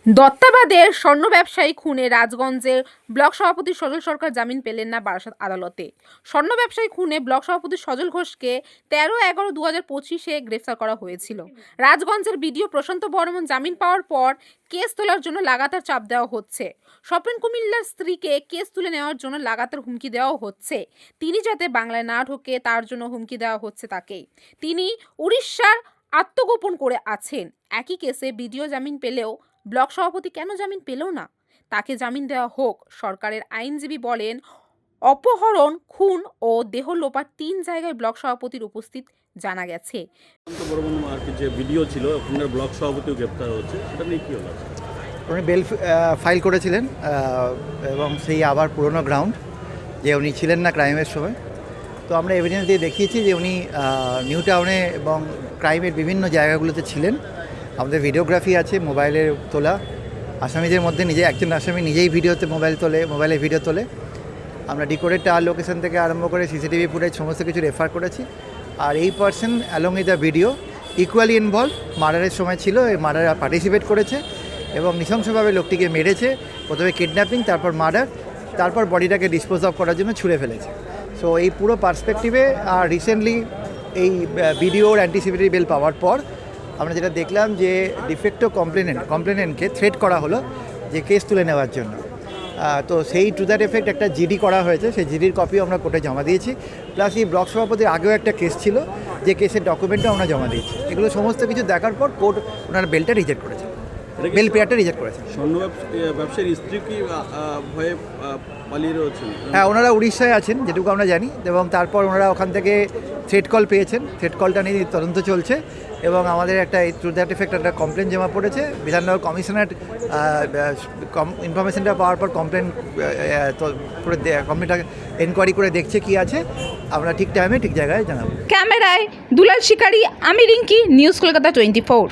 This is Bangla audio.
দত্তাবাদের স্বর্ণ ব্যবসায়ী খুনে রাজগঞ্জের ব্লক সভাপতি সজল সরকার জামিন পেলেন না বারাসত আদালতে। স্বর্ণ ব্যবসায়ী খুনে ব্লক সভাপতি সজল ঘোষকে 13/11/2025 গ্রেফতার করা হয়েছিল। রাজগঞ্জের বিডিও প্রশান্ত বর্মন জামিন পাওয়ার পর কেস তোলার জন্য লাগাতার চাপ দেওয়া হচ্ছে। স্বপন কুমিল্লার স্ত্রীকে কেস তুলে নেওয়ার জন্য লাগাতার হুমকি দেওয়া হচ্ছে। তিনি যাতে বাংলায় না ঢোকে তার জন্য হুমকি দেওয়া হচ্ছে তাকেই। তিনি উড়িষ্যার আত্মগোপন করে আছেন। একই কেসে বিডিও জামিন পেলেও ব্লক সভাপতি কেন জামিন পেল না? তাকে জামিন দেওয়া হোক। সরকারের আইনজীবী বলেন, অপহরণ, খুন ও দেহ লোপাট 3 জায়গায় ব্লক সভাপতির উপস্থিত জানা গেছে। যে ভিডিও ছিল আপনার ব্লক সভাপতিও গ্রেপ্তার হচ্ছে, সেটা নিয়ে কি হলো? উনি বেল ফাইল করেছিলেন এবং সেই আবার পুরনো গ্রাউন্ড যে উনি ছিলেন না ক্রাইমের সময়। তো আমরা এভিডেন্স দিয়ে দেখিয়েছি যে উনি নিউ টাউনে এবং ক্রাইমের বিভিন্ন জায়গাগুলোতে ছিলেন। আমাদের ভিডিওগ্রাফি আছে, মোবাইলের তোলা। আসামিদের মধ্যে একজন আসামি নিজেই মোবাইলে ভিডিও তোলে। আমরা ডিকোডেড টাওয়ার লোকেশন থেকে আরম্ভ করে সিসিটিভি ফুটেজ সমস্ত কিছু রেফার করেছি। আর এই person along with the video equally involve, মার্ডারের সময় ছিল, এই মার্ডারে পার্টিসিপেট করেছে এবং নৃশংসভাবে লোকটিকে মেরেছে। প্রথমে কিডন্যাপিং, তারপর মার্ডার, তারপর বডিটাকে ডিসপোজ অফ করার জন্য ছুঁড়ে ফেলেছে। সো এই পুরো পার্সপেক্টিভে আর রিসেন্টলি এই ভিডিওর অ্যান্টিসিপেটরি বেল পাওয়ার পর আমরা যেটা দেখলাম যে ডিফেক্টো কমপ্লেনেন্টকে থ্রেট করা হলো যে কেস তুলে নেওয়ার জন্য। তো সেই টু দ্যাট এফেক্ট একটা জিডি করা হয়েছে, সেই জিডির কপিও আমরা কোর্টে জমা দিয়েছি। প্লাস এই ব্লক সভাপতির আগেও একটা কেস ছিল, যে কেসের ডকুমেন্টও আমরা জমা দিয়েছি। এগুলো সমস্ত কিছু দেখার পর কোর্ট ওনার বেলটা রিজেক্ট করেছে, বেল পেয়ারটা রিজেক্ট করেছে। স্বর্ণ ব্যবসায়ীর স্ত্রী কি ভয়ে পালিয়ে রয়েছেন? হ্যাঁ, ওনারা উড়িষ্যায় আছেন যেটুকু আমরা জানি, এবং তারপর ওনারা ওখান থেকে থ্রেট কল পেয়েছেন। থ্রেট কলটা নিয়ে তদন্ত চলছে এবং আমাদের একটা টু দ্যাট এফেক্ট একটা কমপ্লেন জমা পড়েছে। বিধাননগর কমিশনার ইনফরমেশনটা পাওয়ার পর কমপ্লেনটা এনকোয়ারি করে দেখছে কি আছে। আমরা ঠিক টাইমে ঠিক জায়গায় জানাবো। ক্যামেরায় দুলাল শিকারি, আমি রিঙ্কি, নিউজ কলকাতা 24।